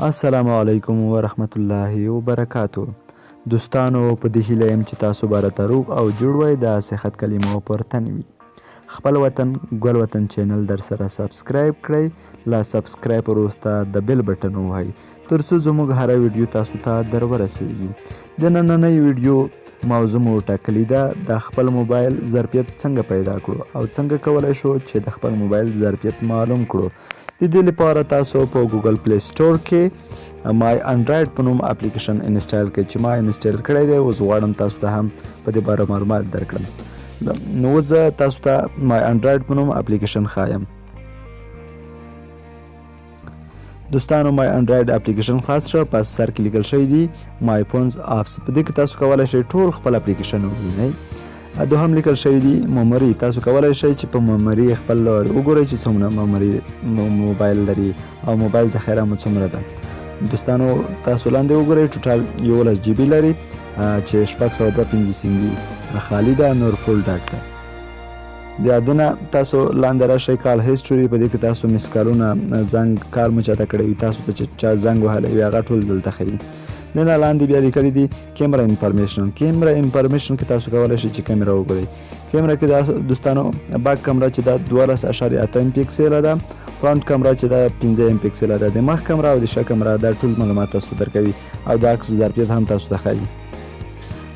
السلام علیکم ورحمت الله وبرکاتو. دوستانو په دې هیله یم چې تاسو به راته روغ او جوړ وئ د صحت کلمو پر تن وي. خپل وطن ګل وطن چینل در سره سبسکرایب کړئ، لا سبسکرایب وروسته د بیل بټن ووهئ ترڅو زموږ هره ویډیو تاسو ته در ورسیږي. د نننۍ ویډیو موضوع مو ټاکلې ده د خپل موبایل ظرفیت څنګه پیدا کړو او څنګه کولی شو چې د خپل موبایل ظرفیت معلوم کړو. د دې لپاره تاسو په ګوګل پلی سټور کې مای انډرایډ په نوم اپلیکیشن انسټال کړئ چې ما انسټال کړی دی. اوس غواړم تاسو ته هم په دې باره معلومات درکړم. نو زه تاسو ته مای انډرایډ په نوم اپلیکیشن ښایم. دوستانو مای انډرایډ اپلیکیشن خلاص شو، په سر کې لیکل شوی دی مای فونز اپس. په دې کې تاسو کولی شئ ټول خپل اپلیکیشن ووینئ. دوهم لیکل شوی دی میموري. تاسو کولی شئ چې په میموري خپل وګورئ چې څومره میموري موبایل لري او موبایل ذخیره مو څومره ده. دوستانو تاسو لاندې وګورئ ټوټال 11 جی بي لري چې 652 ام بي خالي ده، نور فول ډاک ده. بیا دونه تاسو لاندې راشئ کال هیسټوري. په دې کې تاسو مس کالونه زنګ کار مو چاته کړی وي، تاسو ته چې چا زنګ وهلی وي هغه ټول دلته ښیي. دنه لاندې بیا لیکلي دي کیمرا انفارمیشن. کیمرا انفارمیشن کې تاسو کولی شئ چې کیمرا وګورئ. کیمرا کې دا دوستانو باک کیمرا چې دا 12.8 ام پیکسل ده، فرانت کیمرا چې دا 15 ام پیکسل ده، د مخ کیمرا او د شا کیمرا دا ټول معلومات تاسو درکوي او د عکس ظرفیت هم تاسو ته ښیي.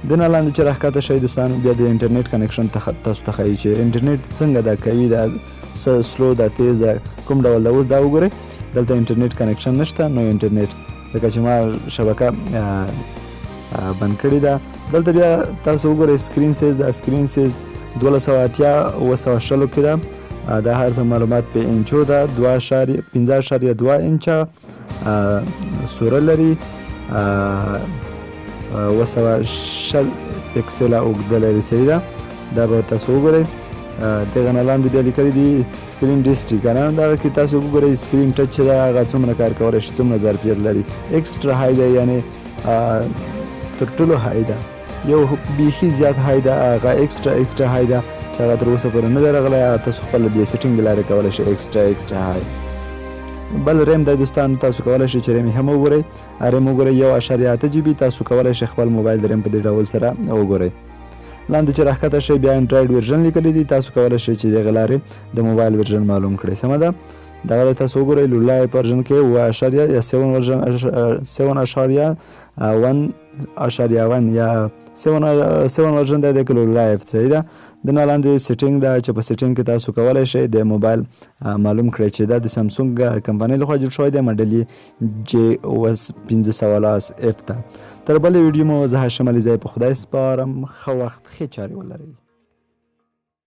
دنه لاندې چې راښکته شئ دوستانو بیا د انټرنیټ کنیکشن تاسو ته ښیي چې انټرنیټ څنګه دا کوي، دا سلو دا تیز دا کوم ډول ده. اوس دا وګورئ دلته انټرنیټ کنیکشن نشته، نو انټرنیټ لکه چې ما شبکه بند کړې ده. دلته بیا تاسو وګورئ سکرین سیز. دا سکرین سیز 1280 920 کې ده. دا هر څه معلومات په انچو ده. 15.2 انچه سوره لري، 920 پکسله اوږده لري. صحیح ده، دا به تاسو وګورئ. دغه نه لاندې بیا لیکلي دي سکرین ډیسټي که نه، دغه کې تاسو وګورئ سکرین ټچ چې ده هغه څومره کار کولی شي، څومره ظرفیت لري. ایکسټرا های ده، یعنې تر ټولو های ده، یو بیخي زیات های ده، هغه ایکسټرا های ده چې هغه تر اوسه پورې نه دی راغلی. تاسو خپل بیا سیټینګ له لارې کولی شئ ایکسټرا های. بل ریم دی دوستانو، تاسو کولی شئ چې ریم هم وګورئ. ریم وګورئ 1.8 جی بي. تاسو کولی شئ خپل موبایل د ریم په دې ډول سره وګورئ. لاندې چې راښکته شئ بیا انډرایډ ورژن لیکلی دی، تاسو کولی شئ چې دغه لارې د موبایل ورژن معلوم کړئ. سمه ده، دغه تاسو وګورئ لولایف ورژن کې 7.1 یا 7 ورژن دی د لولایف. صحیح ده. د نه لاندې سیټینګ ده چې په سیټینګ کې تاسو کولی شئ د موبایل معلوم کړئ چې دا د سامسونګ کمپنۍ لخوا جوړ شوی دی، ماډل یې J510F ده. تر بلې ویډیو مو زه هاشم علیزی په خدای سپارم. ښه وخت، ښې چارې ولرئ.